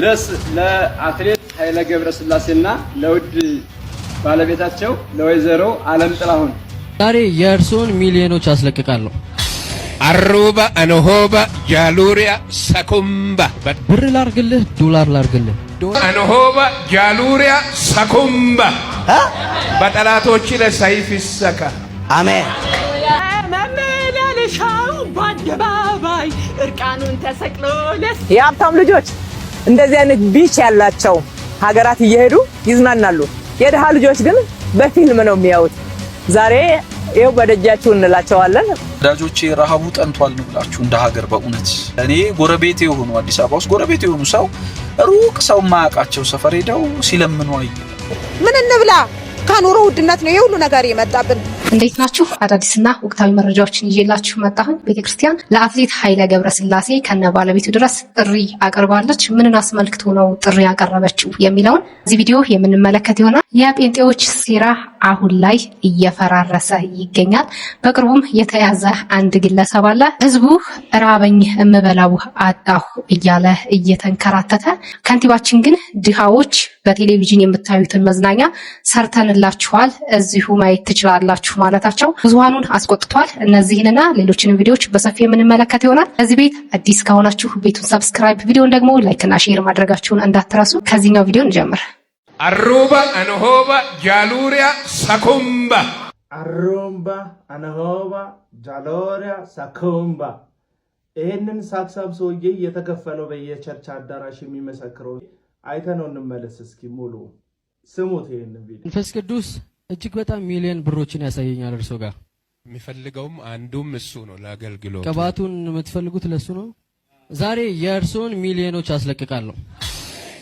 ድረስ ለአትሌት ኃይለ ገብረስላሴና ለውድ ባለቤታቸው ለወይዘሮ ዓለም ጥላሁን ዛሬ የእርሶን ሚሊዮኖች አስለቅቃለሁ። አሩባ አንሆባ ጃሉሪያ ሰኩምባ ብር ላርግልህ ዶላር ላርግልህ አንሆባ ጃሉሪያ ሰኩምባ በጠላቶች ለሰይፍ ይሰካ። አሜን። መመላለሻው በአደባባይ እርቃኑን ተሰቅሎ የሀብታም ልጆች እንደዚህ አይነት ቢች ያላቸው ሀገራት እየሄዱ ይዝናናሉ። የድሃ ልጆች ግን በፊልም ነው የሚያዩት። ዛሬ ይኸው በደጃችሁ እንላቸዋለን። ወዳጆቼ ረሃቡ ጠንቷል ነው ብላችሁ እንደ ሀገር በእውነት እኔ ጎረቤቴ የሆኑ አዲስ አበባ ውስጥ ጎረቤቴ የሆኑ ሰው ሩቅ ሰው ማያውቃቸው ሰፈር ሄደው ሲለምኑ አይ ምን እንብላ ከኑሮ ውድነት ነው የሁሉ ነገር የመጣብን። እንዴት ናችሁ? አዳዲስና ወቅታዊ መረጃዎችን ይዤላችሁ መጣሁ። ቤተክርስቲያን ለአትሌት ኃይለ ገብረስላሴ ከነ ባለቤቱ ድረስ ጥሪ አቀርባለች። ምንን አስመልክቶ ነው ጥሪ ያቀረበችው የሚለውን እዚህ ቪዲዮ የምንመለከት ይሆናል። የጴንጤዎች ሴራ አሁን ላይ እየፈራረሰ ይገኛል። በቅርቡም የተያዘ አንድ ግለሰብ አለ። ህዝቡ ራበኝ እምበላው አጣሁ እያለ እየተንከራተተ፣ ከንቲባችን ግን ድሃዎች በቴሌቪዥን የምታዩትን መዝናኛ ሰርተንላችኋል እዚሁ ማየት ትችላላችሁ ማለታቸው ብዙሃኑን አስቆጥቷል። እነዚህንና ሌሎችንም ቪዲዮዎች በሰፊው የምንመለከት ይሆናል። እዚህ ቤት አዲስ ከሆናችሁ ቤቱን ሰብስክራይብ፣ ቪዲዮን ደግሞ ላይክ እና ሼር ማድረጋችሁን እንዳትረሱ። ከዚህኛው ቪዲዮ እንጀምር። አሩባ አንሆባ ጃሉሪያ ሰኩምባ አሩምባ አንሆባ ጃሉሪያ ሰኩምባ። ይሄንን ሳክሳብ ሰውዬ የተከፈለው በየቸርች አዳራሽ የሚመሰክረው አይተነው እንመለስ እስኪ ሙሉ ስሙት። ይሄንን ቪዲዮ መንፈስ ቅዱስ እጅግ በጣም ሚሊዮን ብሮችን ያሳየኛል። እርሶ ጋር የሚፈልገውም አንዱም እሱ ነው። ለአገልግሎት ቅባቱን የምትፈልጉት ለሱ ነው። ዛሬ የእርሶን ሚሊዮኖች አስለቅቃለሁ።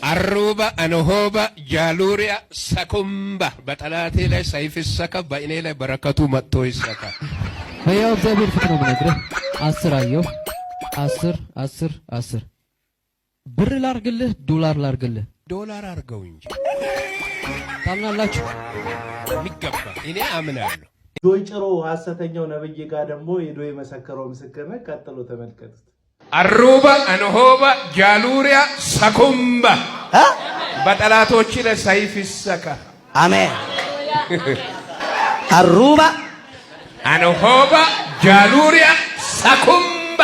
አሩባ አንሆባ ጃሉሪያ ሰኩምባ በጠላቴ ላይ ሰይፍ ይሰካ፣ በእኔ ላይ በረከቱ መጥቶ ይሰካ። በያው እግዚአብሔር ፊት ነው የምነግርህ። 10 አየሁ 10 ብር ላርግልህ ዶላር ላርግልህ? ዶላር አርገው እንጂ ታምናላችሁ? የሚገባ እኔ አምናለሁ። ጆይ ጭሮ ሐሰተኛው ነብይ ጋር ደግሞ ሄዶ የመሰከረው ምስክርነት ቀጥሎ ተመልከቱት። አሩባ አንሆባ ጃሉሪያ ሰኩምባ በጠላቶች ላይ ሰይፍ ይሰካ። አሜን። አሩባ አንሆባ ጃሉሪያ ሰኩምባ።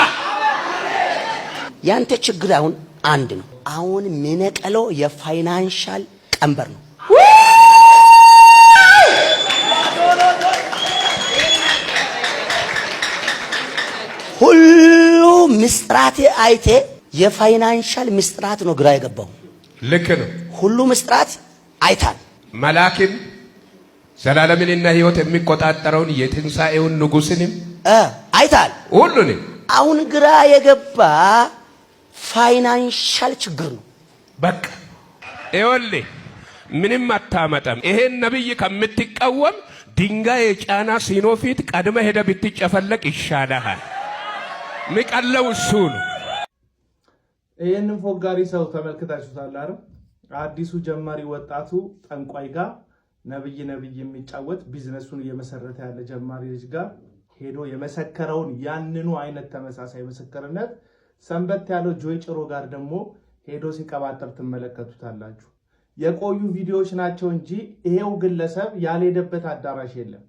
ያንተ ችግር አሁን አንድ ነው። አሁን የሚነቀለው የፋይናንሻል ቀንበር ነው። ሁሉ ምስጥራት አይቴ የፋይናንሻል ምስጥራት ነው ግራ የገባው። ልክ ነው። ሁሉ ምስጥራት አይታል። መላክን ዘላለምንና ሕይወት የሚቆጣጠረውን የትንሣኤውን ንጉሥንም አይታል። ሁሉንም አሁን ግራ የገባ ፋይናንሻል ችግር ነው። በቃ ይኸውልህ ምንም አታመጣም። ይሄን ነብይ ከምትቃወም ድንጋይ የጫና ሲኖ ፊት ቀድመ ሄደ ብትጨፈለቅ ይሻላል። ምቀለው እሱ ነው። ይሄንን ፎጋሪ ሰው ተመልክታችሁታል አይደል? አዲሱ ጀማሪ ወጣቱ ጠንቋይ ጋር ነብይ የሚጫወት ቢዝነሱን እየመሰረተ ያለ ጀማሪ ልጅ ጋር ሄዶ የመሰከረውን ያንኑ አይነት ተመሳሳይ ምስክርነት ሰንበት ያለው ጆይ ጭሮ ጋር ደግሞ ሄዶ ሲቀባጠር ትመለከቱታላችሁ። የቆዩ ቪዲዮዎች ናቸው እንጂ ይሄው ግለሰብ ያልሄደበት አዳራሽ የለም።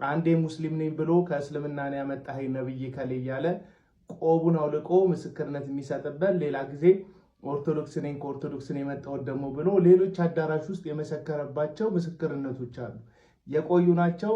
አንዴ ሙስሊም ነኝ ብሎ ከእስልምና ነው ያመጣኸኝ ነብይ ከሌ ያለ ቆቡን አውልቆ ምስክርነት የሚሰጥበት፣ ሌላ ጊዜ ኦርቶዶክስ ነኝ ከኦርቶዶክስ ነው የመጣሁት ደግሞ ብሎ ሌሎች አዳራሽ ውስጥ የመሰከረባቸው ምስክርነቶች አሉ። የቆዩ ናቸው።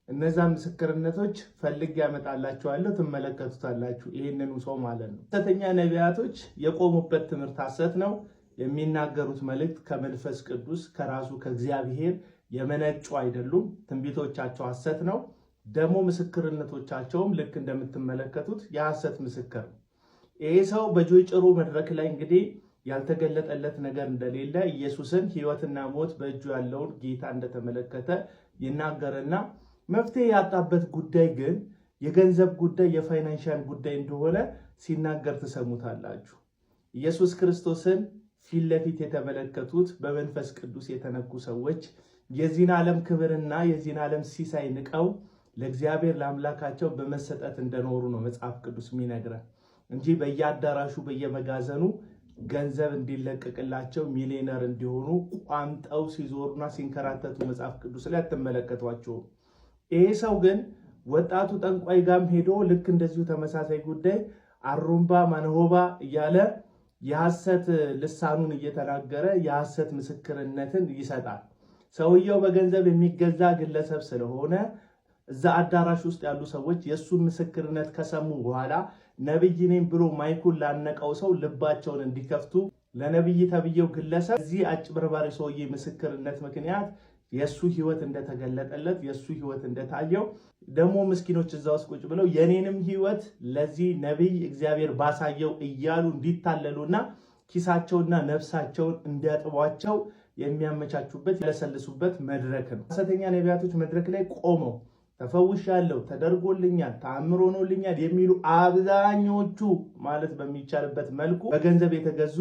እነዛ ምስክርነቶች ፈልግ ያመጣላችኋለሁ፣ ትመለከቱታላችሁ። ይሄንኑ ሰው ማለት ነው። ሐሰተኛ ነቢያቶች የቆሙበት ትምህርት ሐሰት ነው። የሚናገሩት መልእክት ከመንፈስ ቅዱስ ከራሱ ከእግዚአብሔር የመነጩ አይደሉም። ትንቢቶቻቸው ሐሰት ነው። ደግሞ ምስክርነቶቻቸውም ልክ እንደምትመለከቱት የሐሰት ምስክር ነው። ይሄ ሰው በጆይ ጭሮ መድረክ ላይ እንግዲህ ያልተገለጠለት ነገር እንደሌለ ኢየሱስን ሕይወትና ሞት በእጁ ያለውን ጌታ እንደተመለከተ ይናገርና መፍትሄ ያጣበት ጉዳይ ግን የገንዘብ ጉዳይ የፋይናንሻል ጉዳይ እንደሆነ ሲናገር ትሰሙታላችሁ። ኢየሱስ ክርስቶስን ፊት ለፊት የተመለከቱት በመንፈስ ቅዱስ የተነኩ ሰዎች የዚህን ዓለም ክብርና የዚህን ዓለም ሲሳይ ንቀው ለእግዚአብሔር ለአምላካቸው በመሰጠት እንደኖሩ ነው መጽሐፍ ቅዱስ የሚነግረን እንጂ በየአዳራሹ በየመጋዘኑ ገንዘብ እንዲለቀቅላቸው ሚሊዮነር እንዲሆኑ ቋምጠው ሲዞሩና ሲንከራተቱ መጽሐፍ ቅዱስ ላይ አትመለከቷቸውም። ይሄ ሰው ግን ወጣቱ ጠንቋይ ጋም ሄዶ ልክ እንደዚሁ ተመሳሳይ ጉዳይ አሩምባ ማንሆባ እያለ የሐሰት ልሳኑን እየተናገረ የሐሰት ምስክርነትን ይሰጣል። ሰውየው በገንዘብ የሚገዛ ግለሰብ ስለሆነ እዛ አዳራሽ ውስጥ ያሉ ሰዎች የሱን ምስክርነት ከሰሙ በኋላ ነብይ ነኝ ብሎ ማይኩን ላነቀው ሰው ልባቸውን እንዲከፍቱ ለነብይ ተብየው ግለሰብ እዚህ አጭበርባሪ ሰውዬ ምስክርነት ምክንያት የሱ ህይወት እንደተገለጠለት የሱ ህይወት እንደታየው ደግሞ ምስኪኖች እዛ ውስጥ ቁጭ ብለው የኔንም ህይወት ለዚህ ነብይ እግዚአብሔር ባሳየው እያሉ እንዲታለሉና ኪሳቸውና ነፍሳቸውን እንዲያጥቧቸው የሚያመቻቹበት ያለሰልሱበት መድረክ ነው። ሐሰተኛ ነቢያቶች መድረክ ላይ ቆመው ተፈውሻለሁ፣ ተደርጎልኛል፣ ተአምር ሆኖልኛል የሚሉ አብዛኞቹ ማለት በሚቻልበት መልኩ በገንዘብ የተገዙ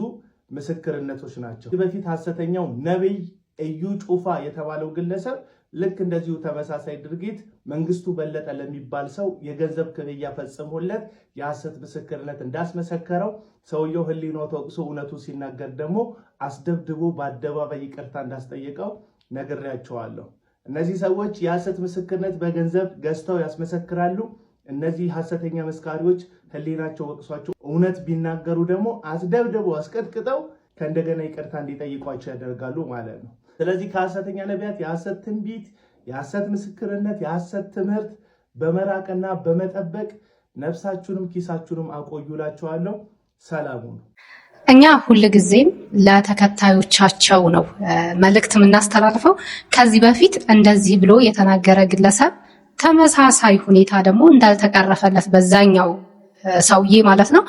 ምስክርነቶች ናቸው። በፊት ሐሰተኛው ነብይ እዩ ጩፋ የተባለው ግለሰብ ልክ እንደዚሁ ተመሳሳይ ድርጊት መንግስቱ በለጠ ለሚባል ሰው የገንዘብ ክፍያ ፈጽሞለት የሐሰት ምስክርነት እንዳስመሰከረው ሰውየው ህሊናው ተወቅሶ እውነቱ ሲናገር ደግሞ አስደብድቦ በአደባባይ ይቅርታ እንዳስጠየቀው ነግሬያቸዋለሁ። እነዚህ ሰዎች የሐሰት ምስክርነት በገንዘብ ገዝተው ያስመሰክራሉ። እነዚህ ሐሰተኛ መስካሪዎች ህሊናቸው ወቅሷቸው እውነት ቢናገሩ ደግሞ አስደብድበው አስቀጥቅጠው ከእንደገና ይቅርታ እንዲጠይቋቸው ያደርጋሉ ማለት ነው። ስለዚህ ከሐሰተኛ ነቢያት የሐሰት ትንቢት፣ የሐሰት ምስክርነት፣ የሐሰት ትምህርት በመራቅና በመጠበቅ ነፍሳችሁንም ኪሳችሁንም አቆዩላችኋለሁ። ሰላሙ ነው። እኛ ሁልጊዜም ለተከታዮቻቸው ነው መልእክት የምናስተላልፈው። ከዚህ በፊት እንደዚህ ብሎ የተናገረ ግለሰብ ተመሳሳይ ሁኔታ ደግሞ እንዳልተቀረፈለት በዛኛው ሰውዬ ማለት ነው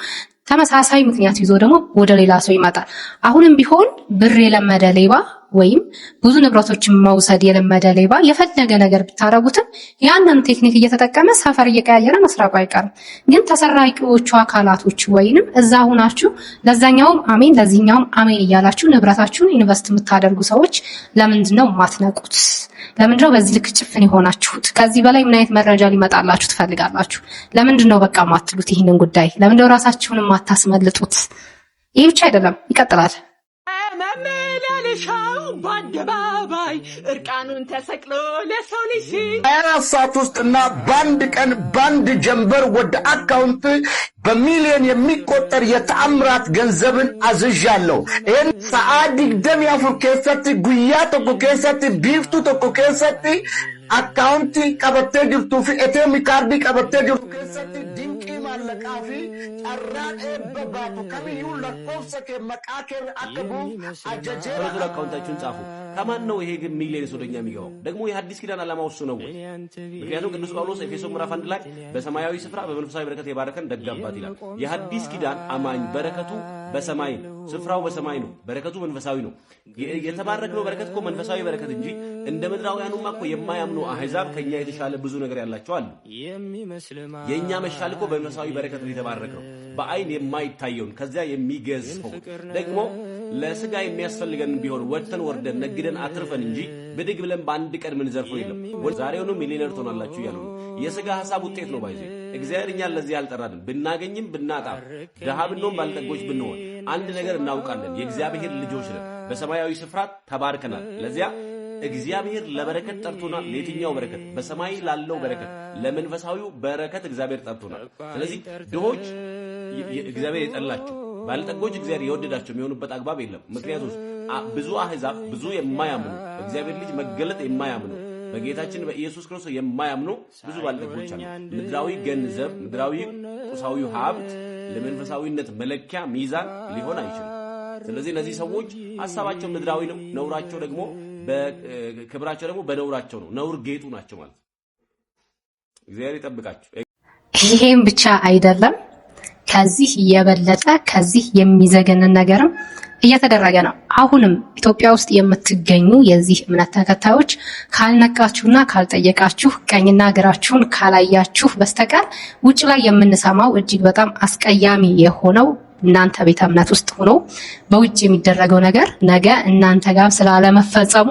ተመሳሳይ ምክንያት ይዞ ደግሞ ወደ ሌላ ሰው ይመጣል። አሁንም ቢሆን ብር የለመደ ሌባ ወይም ብዙ ንብረቶችን መውሰድ የለመደ ሌባ የፈለገ ነገር ብታረጉትም ያንን ቴክኒክ እየተጠቀመ ሰፈር እየቀያየረ መስራቁ አይቀርም። ግን ተሰራቂዎቹ አካላቶች ወይንም እዛ ሁናችሁ ለዛኛውም አሜን ለዚህኛውም አሜን እያላችሁ ንብረታችሁን ኢንቨስት የምታደርጉ ሰዎች ለምንድነው ማትነቁት? ለምንድነው በዚህ ልክ ጭፍን የሆናችሁት? ከዚህ በላይ ምን አይነት መረጃ ሊመጣላችሁ ትፈልጋላችሁ? ለምንድነው በቃ ማትሉት? ይህንን ጉዳይ ለምንድነው ራሳችሁን ማታስመልጡት? ይህ ብቻ አይደለም፣ ይቀጥላል። መመላለሻው በአደባባይ እርቃኑን ተሰቅሎ ለሰው ልጅ 24 ሰዓት ውስጥና በአንድ ቀን በአንድ ጀንበር ወደ አካውንት በሚሊዮን የሚቆጠር የተአምራት ገንዘብን አዝዣለሁ። ይህን ሰዓት ድግደም ያፉር ኬሰት ጉያ ቶኮ ኬሰት ቢፍቱ ቶኮ ኬሰት አካውንት ቀበቴ ጅርቱ ፊ ኤቴም ካርዲ ቀበቴ ጅርቱ ኬሰት ድንቂ ማለቃፊ ጨራን ኤበባቱ ከሚዩ ለቆሰከ መቃከር አከቡ አጀጀ አካውንታችሁን ጻፉ። ከማን ነው ይሄ ግን ሚሊዮን ወደኛ የሚገባው? ደግሞ የሐዲስ ኪዳን ዓላማው እሱ ነው። ምክንያቱም ቅዱስ ጳውሎስ ኤፌሶን ምዕራፍ 1 ላይ በሰማያዊ ስፍራ በመንፈሳዊ በረከት የባረከን ደግ አባት ይላል። የሐዲስ ኪዳን አማኝ በረከቱ በሰማይ ነው፣ ስፍራው በሰማይ ነው፣ በረከቱ መንፈሳዊ ነው። የተባረክነው በረከት እኮ መንፈሳዊ በረከት እንጂ እንደ ምድራውያኑማ እኮ የማያምኑ አህዛብ ከኛ የተሻለ ብዙ ነገር ያላቸው አሉ። የኛ መሻል እኮ በመንፈሳዊ በረከት የተባረከው በአይን የማይታየውን ከዚያ የሚገዝፈው ደግሞ ለስጋ የሚያስፈልገን ቢሆን ወጥተን ወርደን ነግደን አትርፈን እንጂ ብድግ ብለን በአንድ ቀን ምን ዘርፈው የለም። ዛሬውኑ ሚሊዮነር ትሆናላችሁ እያሉ ነው። የስጋ ሐሳብ ውጤት ነው ባይዘ እግዚአብሔር እኛን ለዚህ አልጠራንም። ብናገኝም ብናጣ ድሃ ብንሆን ባለጠጎች ብንሆን አንድ ነገር እናውቃለን፣ የእግዚአብሔር ልጆች ነን። በሰማያዊ ስፍራ ተባርከናል። ለዚያ እግዚአብሔር ለበረከት ጠርቶናል። ለየትኛው በረከት? በሰማይ ላለው በረከት፣ ለመንፈሳዊው በረከት እግዚአብሔር ጠርቶናል። ስለዚህ ድሆች እግዚአብሔር የጠላቸው፣ ባለጠጎች እግዚአብሔር የወደዳቸው የሚሆኑበት አግባብ የለም። ምክንያቱም ብዙ አህዛብ፣ ብዙ የማያምኑ በእግዚአብሔር ልጅ መገለጥ የማያምኑ በጌታችን በኢየሱስ ክርስቶስ የማያምኑ ብዙ ባለጠጎች አሉ። ምድራዊ ገንዘብ፣ ምድራዊ ቁሳዊ ሀብት ለመንፈሳዊነት መለኪያ ሚዛን ሊሆን አይችልም። ስለዚህ እነዚህ ሰዎች ሐሳባቸው ምድራዊ ነው፣ ነውራቸው ደግሞ በክብራቸው ደግሞ በነውራቸው ነው። ነውር ጌጡ ናቸው ማለት ነው። እግዚአብሔር ይጠብቃቸው። ይሄም ብቻ አይደለም፣ ከዚህ የበለጠ ከዚህ የሚዘገንን ነገርም እየተደረገ ነው። አሁንም ኢትዮጵያ ውስጥ የምትገኙ የዚህ እምነት ተከታዮች ካልነቃችሁና ካልጠየቃችሁ ቀኝና ግራችሁን ካላያችሁ በስተቀር ውጭ ላይ የምንሰማው እጅግ በጣም አስቀያሚ የሆነው እናንተ ቤተ እምነት ውስጥ ሆኖ በውጭ የሚደረገው ነገር ነገ እናንተ ጋር ስላለመፈጸሙ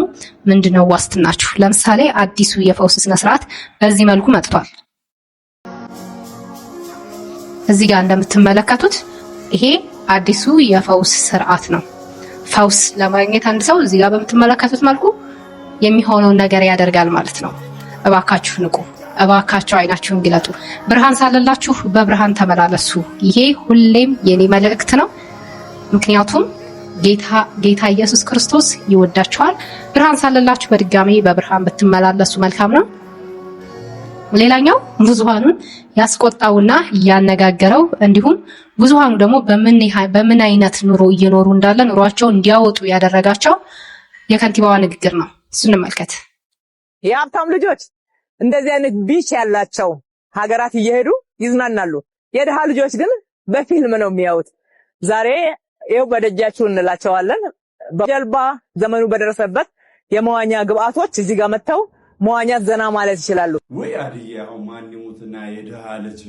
ምንድነው ዋስትናችሁ? ለምሳሌ አዲሱ የፈውስ ስነ ስርዓት በዚህ መልኩ መጥቷል። እዚህ ጋር እንደምትመለከቱት ይሄ አዲሱ የፈውስ ስርዓት ነው። ፈውስ ለማግኘት አንድ ሰው እዚህ ጋር በምትመለከቱት መልኩ የሚሆነውን ነገር ያደርጋል ማለት ነው። እባካችሁ ንቁ፣ እባካችሁ አይናችሁን ግለጡ። ብርሃን ሳለላችሁ በብርሃን ተመላለሱ። ይሄ ሁሌም የኔ መልእክት ነው። ምክንያቱም ጌታ ኢየሱስ ክርስቶስ ይወዳችኋል። ብርሃን ሳለላችሁ በድጋሚ በብርሃን ብትመላለሱ መልካም ነው። ሌላኛው ብዙሃኑን ያስቆጣውና ያነጋገረው እንዲሁም ብዙሃኑ ደግሞ በምን አይነት ኑሮ እየኖሩ እንዳለ ኑሯቸው እንዲያወጡ ያደረጋቸው የከንቲባዋ ንግግር ነው። እሱን እንመልከት። የሀብታም ልጆች እንደዚህ አይነት ቢች ያላቸው ሀገራት እየሄዱ ይዝናናሉ። የድሃ ልጆች ግን በፊልም ነው የሚያዩት። ዛሬ ይኸው በደጃችሁ እንላቸዋለን። በጀልባ ዘመኑ በደረሰበት የመዋኛ ግብአቶች እዚህ ጋር መጥተው መዋኛት ዘና ማለት ይችላሉ። ወይ አድዬ አሁን ማን ይሙትና የድሃ ልጅ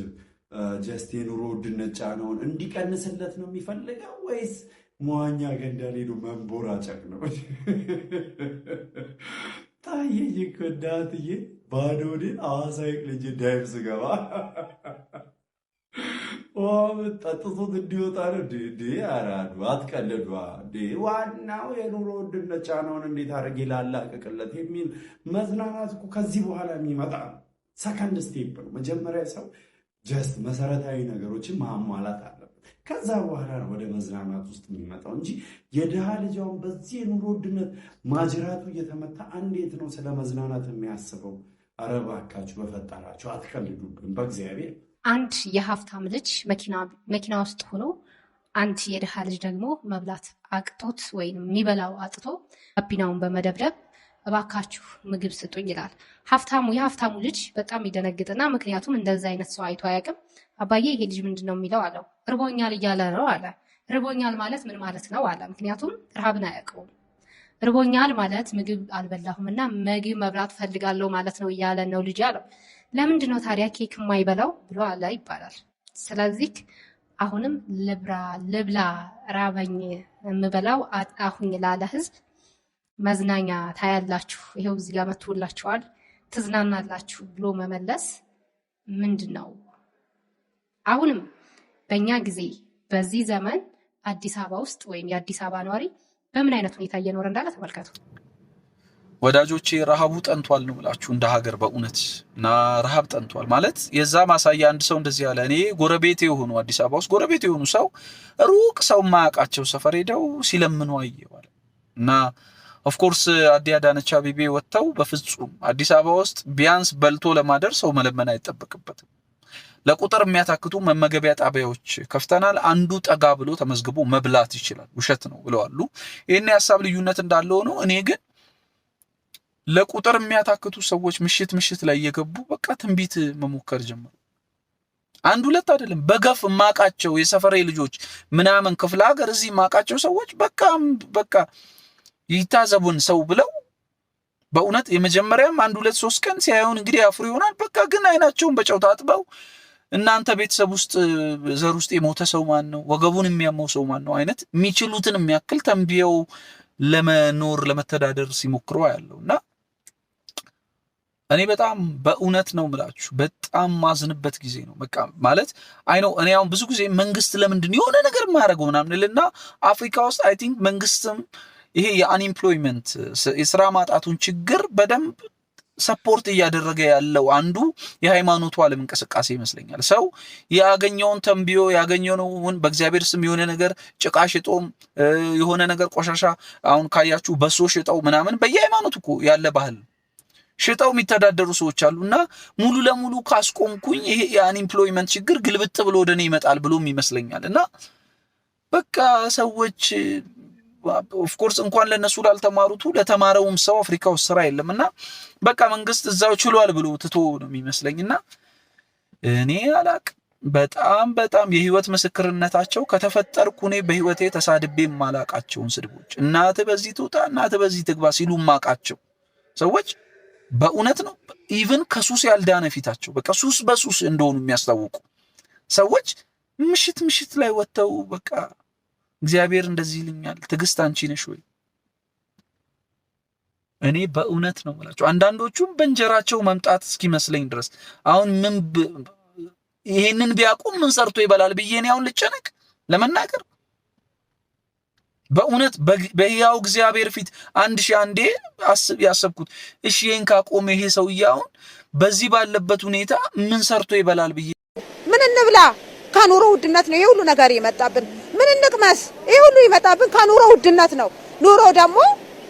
ጀስት የኑሮ ውድነት ጫናውን እንዲቀንስለት ነው የሚፈልገው ወይስ መዋኛ ገንዳ ሄዶ መንቦራጨቅ ነው? ታየኝ እኮ እናትዬ ባዶ ሆዴን ሐዋሳ ልጅ ዳይቭ ስገባ ጠጥቶት እንዲወጣ ነው። አራዱ አትቀልዷ። ዋናው የኑሮ ውድነት ጫናውን እንዴት አድርጌ ላላቅቅለት የሚል መዝናናት እኮ ከዚህ በኋላ የሚመጣ ነው። ሰከንድ ስቴፕ ነው። መጀመሪያ ሰው ጀስት መሰረታዊ ነገሮችን ማሟላት አለበት። ከዛ በኋላ ነው ወደ መዝናናት ውስጥ የሚመጣው እንጂ የድሃ ልጃውን በዚህ የኑሮ ውድነት ማጅራቱ እየተመታ እንዴት ነው ስለ መዝናናት የሚያስበው? ኧረ እባካችሁ በፈጠራችሁ አትቀልዱብን በእግዚአብሔር። አንድ የሀብታም ልጅ መኪና ውስጥ ሆኖ አንድ የድሃ ልጅ ደግሞ መብላት አቅቶት ወይም የሚበላው አጥቶ አቢናውን በመደብደብ እባካችሁ ምግብ ስጡኝ ይላል። የሀብታሙ ልጅ በጣም ይደነግጥና ምክንያቱም እንደዛ አይነት ሰው አይቶ አያውቅም። አባዬ ይሄ ልጅ ምንድን ነው የሚለው አለው። እርቦኛል እያለ ነው አለ። እርቦኛል ማለት ምን ማለት ነው አለ። ምክንያቱም ረሃብን አያውቀውም። እርቦኛል ማለት ምግብ አልበላሁም እና ምግብ መብላት ፈልጋለሁ ማለት ነው እያለ ነው ልጅ አለው። ለምንድን ነው ታዲያ ኬክ የማይበላው ብሎ አለ ይባላል። ስለዚህ አሁንም ልብላ ራበኝ የምበላው አጣሁኝ ላለ ህዝብ መዝናኛ ታያላችሁ፣ ይሄው እዚህ ጋር መጥቶላችኋል፣ ትዝናናላችሁ ብሎ መመለስ ምንድን ነው? አሁንም በእኛ ጊዜ በዚህ ዘመን አዲስ አበባ ውስጥ ወይም የአዲስ አበባ ነዋሪ በምን አይነት ሁኔታ እየኖረ እንዳለ ተመልከቱ። ወዳጆቼ ረሃቡ ጠንቷል ነው ብላችሁ እንደ ሀገር በእውነት እና ረሃብ ጠንቷል ማለት የዛ ማሳያ አንድ ሰው እንደዚህ ያለ እኔ ጎረቤቴ የሆኑ አዲስ አበባ ውስጥ ጎረቤቴ የሆኑ ሰው ሩቅ ሰው ማያውቃቸው ሰፈር ሄደው ሲለምኑ አየዋል። እና ኦፍ ኮርስ አዳነች አቤቤ ወጥተው በፍጹም አዲስ አበባ ውስጥ ቢያንስ በልቶ ለማደር ሰው መለመን አይጠበቅበትም፣ ለቁጥር የሚያታክቱ መመገቢያ ጣቢያዎች ከፍተናል፣ አንዱ ጠጋ ብሎ ተመዝግቦ መብላት ይችላል፣ ውሸት ነው ብለዋል። ይሄን የሐሳብ ልዩነት እንዳለው ነው። እኔ ግን ለቁጥር የሚያታክቱ ሰዎች ምሽት ላይ እየገቡ በቃ ትንቢት መሞከር ጀመሩ። አንድ ሁለት አይደለም፣ በገፍ ማቃቸው የሰፈሬ ልጆች ምናምን ክፍለ ሀገር እዚህ ማቃቸው ሰዎች በቃ ይታዘቡን ሰው ብለው በእውነት የመጀመሪያም አንድ ሁለት ሶስት ቀን ሲያዩን እንግዲህ አፍሩ ይሆናል። በቃ ግን አይናቸውን በጨው ታጥበው እናንተ ቤተሰብ ውስጥ ዘር ውስጥ የሞተ ሰው ማን ነው? ወገቡን የሚያመው ሰው ማን ነው? አይነት የሚችሉትን የሚያክል ተንብየው ለመኖር ለመተዳደር ሲሞክሩ ያለውና እኔ በጣም በእውነት ነው የምላችሁ በጣም ማዝንበት ጊዜ ነው። በቃ ማለት አይ ነው እኔ አሁን ብዙ ጊዜ መንግስት ለምንድን የሆነ ነገር ማያደርገው ምናምንልና አፍሪካ ውስጥ አይ ቲንክ መንግስትም ይሄ የአንኤምፕሎይመንት የስራ ማጣቱን ችግር በደንብ ሰፖርት እያደረገ ያለው አንዱ የሃይማኖቱ ዓለም እንቅስቃሴ ይመስለኛል። ሰው ያገኘውን ተንብዮ ያገኘውን በእግዚአብሔር ስም የሆነ ነገር ጭቃ ሽጦም የሆነ ነገር ቆሻሻ አሁን ካያችሁ በሶ ሽጠው ምናምን በየሃይማኖቱ እኮ ያለ ባህል ሽጠው የሚተዳደሩ ሰዎች አሉና ሙሉ ለሙሉ ካስቆምኩኝ ይሄ የአንኤምፕሎይመንት ችግር ግልብጥ ብሎ ወደኔ ይመጣል ብሎም ይመስለኛልና በቃ ሰዎች ኦፍ ኮርስ እንኳን ለነሱ ላልተማሩት ለተማረውም ሰው አፍሪካ ውስጥ ስራ የለምና በቃ መንግስት እዛው ችሏል ብሎ ትቶ ነው የሚመስለኝና እኔ አላቅ በጣም የህይወት ምስክርነታቸው ከተፈጠርኩ እኔ በህይወቴ ተሳድቤ ማላቃቸውን ስድቦች እናት በዚህ ትውጣ እናት በዚህ ትግባ ሲሉ ማቃቸው ሰዎች በእውነት ነው ኢቭን ከሱስ ያልዳነ ፊታቸው በቃ ሱስ በሱስ እንደሆኑ የሚያስታውቁ ሰዎች ምሽት ላይ ወጥተው በቃ እግዚአብሔር እንደዚህ ይልኛል ትግስት አንቺ ነሽ ወይ? እኔ በእውነት ነው ማለት አንዳንዶቹም በእንጀራቸው መምጣት እስኪመስለኝ ድረስ አሁን ይሄንን ቢያቆም ምን ሰርቶ ይበላል ብዬ ነው አሁን ልጨነቅ ለመናገር በእውነት በሕያው እግዚአብሔር ፊት አንድ ሺህ አንዴ ያሰብኩት እሺ ይሄን ካቆመ ይሄ ሰውዬ አሁን በዚህ ባለበት ሁኔታ ምን ሰርቶ ይበላል ብዬ ምን እንብላ? ከኑሮ ውድነት ነው ይሄ ሁሉ ነገር ይመጣብን። ምን እንቅመስ? ይሄ ሁሉ ይመጣብን ከኑሮ ውድነት ነው። ኑሮ ደግሞ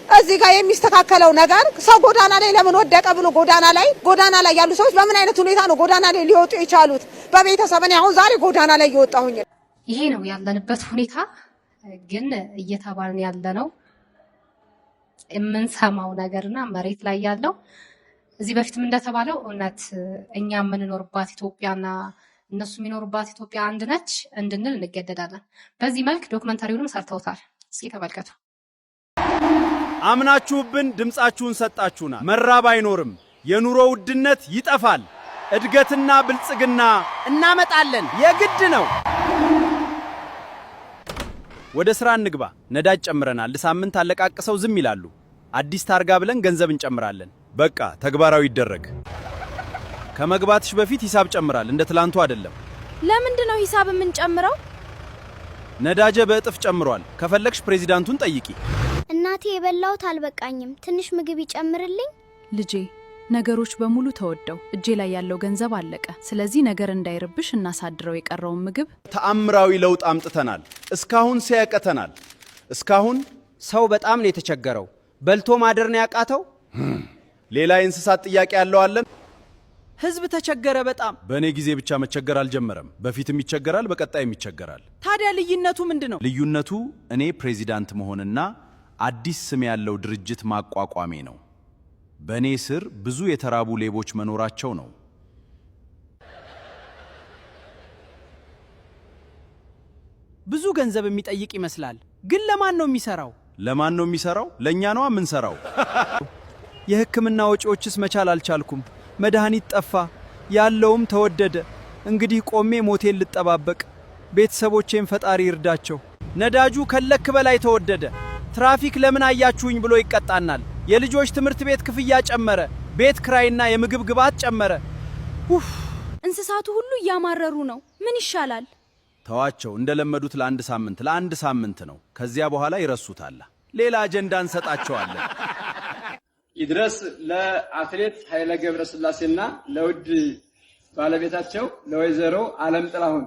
እዚህ ጋር የሚስተካከለው ነገር ሰው ጎዳና ላይ ለምን ወደቀ ብሎ ጎዳና ላይ ያሉ ሰዎች በምን አይነት ሁኔታ ነው ጎዳና ላይ ሊወጡ የቻሉት? በቤተሰብ እኔ አሁን ዛሬ ጎዳና ላይ እየወጣሁኝ። ይሄ ነው ያለንበት ሁኔታ። ግን እየተባልን ያለነው የምንሰማው ነገርና መሬት ላይ ያለው እዚህ በፊትም እንደተባለው እውነት እኛ የምንኖርባት ኢትዮጵያና እነሱ የሚኖርባት ኢትዮጵያ አንድ ነች እንድንል እንገደዳለን። በዚህ መልክ ዶክመንታሪውንም ሰርተውታል። እስኪ ተመልከቱ። አምናችሁብን ድምጻችሁን ሰጣችሁና መራብ አይኖርም፣ የኑሮ ውድነት ይጠፋል፣ እድገትና ብልጽግና እናመጣለን፣ የግድ ነው። ወደ ስራ እንግባ። ነዳጅ ጨምረናል። ለሳምንት አለቃቅሰው ዝም ይላሉ። አዲስ ታርጋ ብለን ገንዘብ እንጨምራለን። በቃ ተግባራዊ ይደረግ። ከመግባትሽ በፊት ሂሳብ ጨምራል፣ እንደ ትላንቱ አይደለም። ለምንድን ነው ሂሳብ የምንጨምረው? ነዳጀ በእጥፍ ጨምሯል። ከፈለግሽ ፕሬዚዳንቱን ጠይቂ። እናቴ የበላሁት አልበቃኝም፣ ትንሽ ምግብ ይጨምርልኝ። ልጄ ነገሮች በሙሉ ተወደው እጄ ላይ ያለው ገንዘብ አለቀ። ስለዚህ ነገር እንዳይርብሽ እናሳድረው የቀረውን ምግብ። ተአምራዊ ለውጥ አምጥተናል። እስካሁን ሲያቀተናል። እስካሁን ሰው በጣም ነው የተቸገረው። በልቶ ማደር ነው ያቃተው። ሌላ የእንስሳት ጥያቄ ያለው አለን። ህዝብ ተቸገረ በጣም። በእኔ ጊዜ ብቻ መቸገር አልጀመረም። በፊትም ይቸገራል፣ በቀጣይም ይቸገራል። ታዲያ ልዩነቱ ምንድነው? ልዩነቱ እኔ ፕሬዚዳንት መሆንና አዲስ ስም ያለው ድርጅት ማቋቋሜ ነው። በእኔ ስር ብዙ የተራቡ ሌቦች መኖራቸው ነው። ብዙ ገንዘብ የሚጠይቅ ይመስላል። ግን ለማን ነው የሚሰራው? ለማን ነው የሚሰራው? ለእኛ ነዋ የምንሰራው። የህክምና ወጪዎችስ መቻል አልቻልኩም። መድኃኒት ጠፋ፣ ያለውም ተወደደ። እንግዲህ ቆሜ ሞቴን ልጠባበቅ። ቤተሰቦቼን ፈጣሪ ይርዳቸው። ነዳጁ ከለክ በላይ ተወደደ። ትራፊክ ለምን አያችሁኝ ብሎ ይቀጣናል። የልጆች ትምህርት ቤት ክፍያ ጨመረ። ቤት ክራይና የምግብ ግብዓት ጨመረ። እንስሳቱ ሁሉ እያማረሩ ነው። ምን ይሻላል? ተዋቸው። እንደለመዱት ለአንድ ሳምንት ነው። ከዚያ በኋላ ይረሱታል። ሌላ አጀንዳ እንሰጣቸዋለን። ይድረስ ለአትሌት ኃይለ ገብረስላሴና ለውድ ባለቤታቸው ለወይዘሮ ዓለም ጥላሁን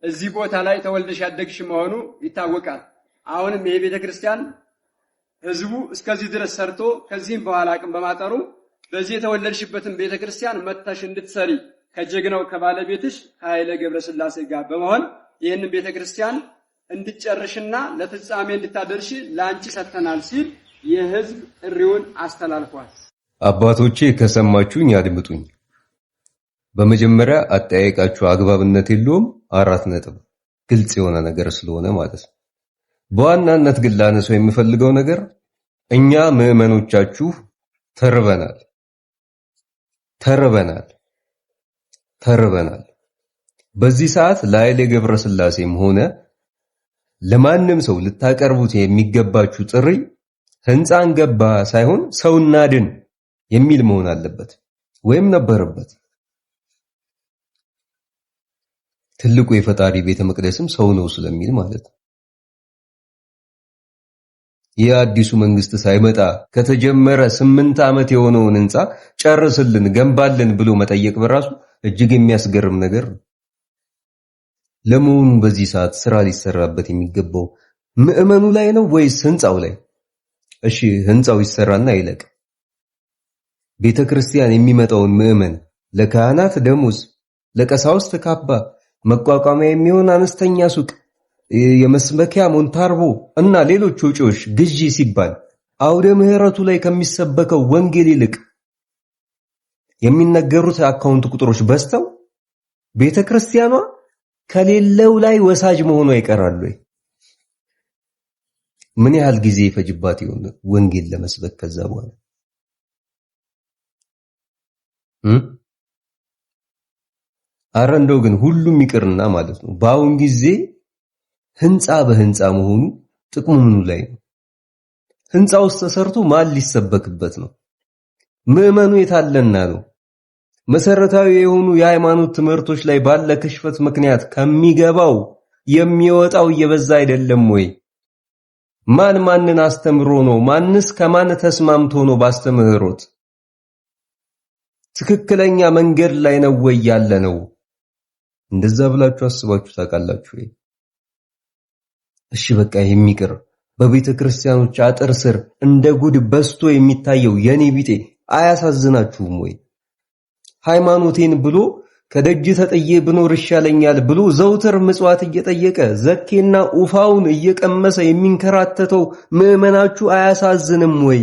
እዚህ ቦታ ላይ ተወልደሽ ያደግሽ መሆኑ ይታወቃል። አሁንም የቤተ ክርስቲያን ህዝቡ እስከዚህ ድረስ ሰርቶ ከዚህም በኋላ አቅም በማጠሩ በዚህ የተወለድሽበትን ቤተ ክርስቲያን መጥተሽ እንድትሰሪ ከጀግናው ከባለቤትሽ ከኃይለ ገብረስላሴ ጋር በመሆን ይህንን ቤተ ክርስቲያን እንድጨርሽና ለፍጻሜ እንድታደርሽ ላንቺ ሰጥተናል ሲል የህዝብ ጥሪውን አስተላልፏል። አባቶቼ ከሰማችሁኝ አድምጡኝ። በመጀመሪያ አጠያየቃችሁ አግባብነት የለውም። 4 ነጥብ ግልጽ የሆነ ነገር ስለሆነ ማለት ነው። በዋናነት ግን ላነሳው የምፈልገው ነገር እኛ ምዕመኖቻችሁ ተርበናል። በዚህ ሰዓት ለኃይሌ ገብረስላሴም ሆነ ለማንም ሰው ልታቀርቡት የሚገባችሁ ጥሪ ህንፃን ገባ ሳይሆን ሰውና ድን የሚል መሆን አለበት ወይም ነበረበት። ትልቁ የፈጣሪ ቤተ መቅደስም ሰው ነው ስለሚል ማለት ነው። የአዲሱ መንግስት ሳይመጣ ከተጀመረ 8 ዓመት የሆነውን ህንፃ ጨርስልን ገንባልን ብሎ መጠየቅ በራሱ እጅግ የሚያስገርም ነገር ነው። ለመሆኑ በዚህ ሰዓት ስራ ሊሰራበት የሚገባው ምዕመኑ ላይ ነው ወይስ ህንፃው ላይ? እሺ ህንፃው ይሰራና ይለቅ። ቤተክርስቲያን የሚመጣውን ምዕመን ለካህናት ደሞዝ፣ ለቀሳውስት ካባ፣ መቋቋሚያ የሚሆን አነስተኛ ሱቅ፣ የመስበኪያ ሞንታርቦ እና ሌሎች ወጪዎች ግዢ ሲባል አውደ ምህረቱ ላይ ከሚሰበከው ወንጌል ይልቅ የሚነገሩት አካውንት ቁጥሮች በዝተው ቤተክርስቲያኗ ከሌለው ላይ ወሳጅ መሆኗ ይቀራሉ። ምን ያህል ጊዜ ይፈጅባት ይሆን ወንጌል ለመስበክ? ከዛ በኋላ አረ እንደው ግን ሁሉም ይቅርና ማለት ነው በአሁን ጊዜ ህንፃ በህንፃ መሆኑ ጥቅሙ ምኑ ላይ ነው? ህንፃ ውስጥ ተሰርቶ ማን ሊሰበክበት ነው? ምዕመኑ የታለና ነው? መሰረታዊ የሆኑ የሃይማኖት ትምህርቶች ላይ ባለ ክሽፈት ምክንያት ከሚገባው የሚወጣው እየበዛ አይደለም ወይ? ማን ማንን አስተምሮ ነው? ማንስ ከማን ተስማምቶ ነው ባስተምህሮት? ትክክለኛ መንገድ ላይ ነው ወይ ያለ ነው? እንደዛ ብላችሁ አስባችሁ ታውቃላችሁ? እሺ በቃ የሚቅር በቤተ ክርስቲያኖች አጥር ስር እንደ ጉድ በስቶ የሚታየው የኔ ቢጤ አያሳዝናችሁም ወይ? ሃይማኖቴን ብሎ ከደጅ ተጥዬ ብኖር ይሻለኛል ብሎ ዘውትር ምጽዋት እየጠየቀ ዘኬና ኡፋውን እየቀመሰ የሚንከራተተው ምዕመናችሁ አያሳዝንም ወይ?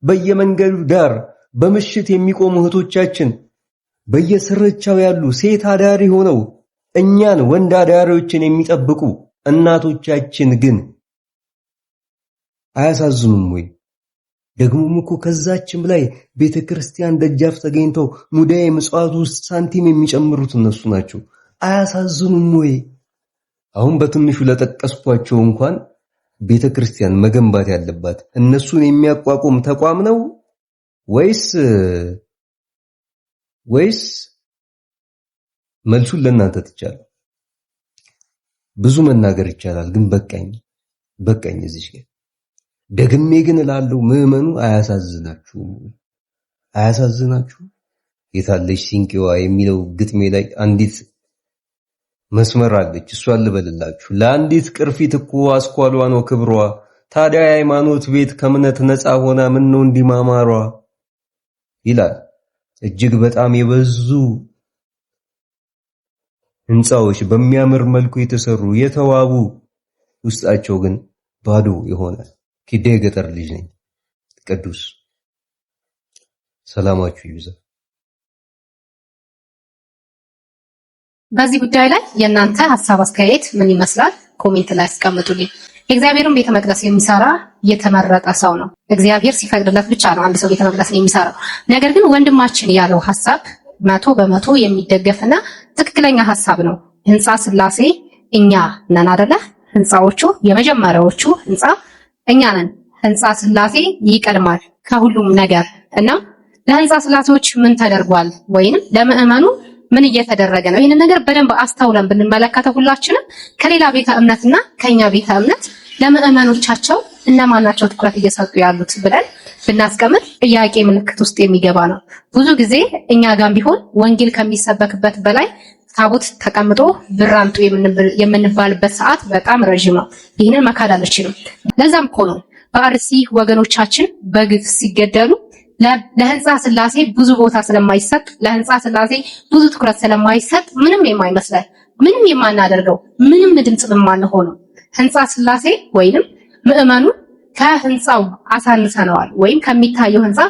በየመንገዱ ዳር በምሽት የሚቆሙ እህቶቻችን በየስርቻው ያሉ ሴት አዳሪ ሆነው እኛን ወንድ አዳሪዎችን የሚጠብቁ እናቶቻችን ግን አያሳዝኑም ወይ? ደግሞም እኮ ከዛችም ላይ ቤተክርስቲያን ደጃፍ ተገኝተው ሙዳየ ምጽዋት ውስጥ ሳንቲም የሚጨምሩት እነሱ ናቸው። አያሳዝኑም ወይ? አሁን በትንሹ ለጠቀስኳቸው እንኳን ቤተክርስቲያን መገንባት ያለባት እነሱን የሚያቋቁም ተቋም ነው ወይስ መልሱን ለእናንተ ትቻለሁ። ብዙ መናገር ይቻላል፣ ግን በቃኝ እዚህ ጋር ደግሜ ግን እላለሁ ምዕመኑ አያሳዝናችሁ? የታለች ሲንቄዋ የሚለው ግጥሜ ላይ አንዲት መስመር አለች። እሷን ልበልላችሁ። ለአንዲት ቅርፊት እኮ አስኳሏ ነው ክብሯ። ታዲያ የሃይማኖት ቤት ከእምነት ነፃ ሆና ምን ነው እንዲማማሯ ይላል። እጅግ በጣም የበዙ ህንፃዎች በሚያምር መልኩ የተሰሩ የተዋቡ፣ ውስጣቸው ግን ባዶ የሆነ ኪዴ ገጠር ልጅ ነኝ። ቅዱስ ሰላማችሁ ይብዛ። በዚህ ጉዳይ ላይ የእናንተ ሐሳብ አስተያየት ምን ይመስላል? ኮሜንት ላይ አስቀምጡልኝ። የእግዚአብሔርን ቤተ መቅደስ የሚሰራ የተመረጠ ሰው ነው። እግዚአብሔር ሲፈቅድለት ብቻ ነው አንድ ሰው ቤተ መቅደስን የሚሰራው። ነገር ግን ወንድማችን ያለው ሐሳብ 100% የሚደገፍና ትክክለኛ ሐሳብ ነው። ህንፃ ስላሴ እኛ ነን አይደለ? ህንፃዎቹ የመጀመሪያዎቹ ህንፃ እኛ ነን። ህንፃ ስላሴ ይቀድማል ከሁሉም ነገር እና ለህንፃ ስላሴዎች ምን ተደርጓል ወይንም ለምዕመኑ ምን እየተደረገ ነው? ይህንን ነገር በደንብ አስተውለን ብንመለከተው ሁላችንም ከሌላ ቤተ እምነትና ከኛ ቤተ እምነት ለምዕመኖቻቸው እነማን ናቸው ትኩረት እየሰጡ ያሉት ብለን ብናስቀምጥ ጥያቄ ምልክት ውስጥ የሚገባ ነው። ብዙ ጊዜ እኛ ጋር ቢሆን ወንጌል ከሚሰበክበት በላይ ታቦት ተቀምጦ ብር አምጡ የምንባልበት ሰዓት በጣም ረጅም ነው። ይህንን መካድ አልችልም። ለዛም እኮ ነው በአርሲ ወገኖቻችን በግፍ ሲገደሉ ለህንፃ ስላሴ ብዙ ቦታ ስለማይሰጥ፣ ለህንፃ ስላሴ ብዙ ትኩረት ስለማይሰጥ ምንም የማይመስለን፣ ምንም የማናደርገው፣ ምንም ድምጽ የማንሆነው ህንፃ ስላሴ ወይንም ምዕመኑ ከህንፃው አሳንሰነዋል ወይም ከሚታየው ህንፃ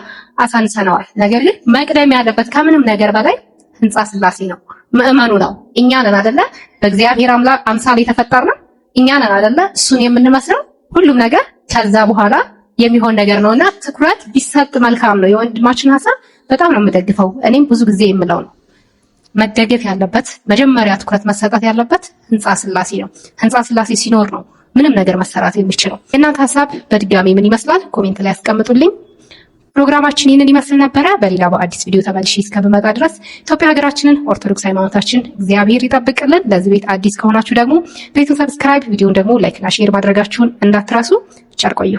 አሳንሰነዋል። ነገር ግን መቅደም ያለበት ከምንም ነገር በላይ ህንፃ ስላሴ ነው፣ ምዕመኑ ነው። እኛ ነን አይደለ? በእግዚአብሔር አምላክ አምሳል የተፈጠርነው እኛ ነን አይደለ? እሱን የምንመስለው ሁሉም ነገር ከዛ በኋላ የሚሆን ነገር ነውና ትኩረት ቢሰጥ መልካም ነው። የወንድማችን ሐሳብ በጣም ነው የምደግፈው። እኔም ብዙ ጊዜ የምለው ነው መደገፍ ያለበት መጀመሪያ ትኩረት መሰጠት ያለበት ህንፃ ስላሴ ነው። ህንፃ ስላሴ ሲኖር ነው ምንም ነገር መሰራት የሚችለው። የእናንተ ሐሳብ በድጋሚ ምን ይመስላል? ኮሜንት ላይ አስቀምጡልኝ። ፕሮግራማችን ይህንን ይመስል ነበረ። በሌላ በአዲስ ቪዲዮ ተመልሼ እስከምመጣ ድረስ ኢትዮጵያ ሀገራችንን፣ ኦርቶዶክስ ሃይማኖታችን እግዚአብሔር ይጠብቅልን። ለዚህ ቤት አዲስ ከሆናችሁ ደግሞ ቤቱን ሰብስክራይብ፣ ቪዲዮን ደግሞ ላይክ እና ሼር ማድረጋችሁን እንዳትረሱ። ቸር ቆዩ።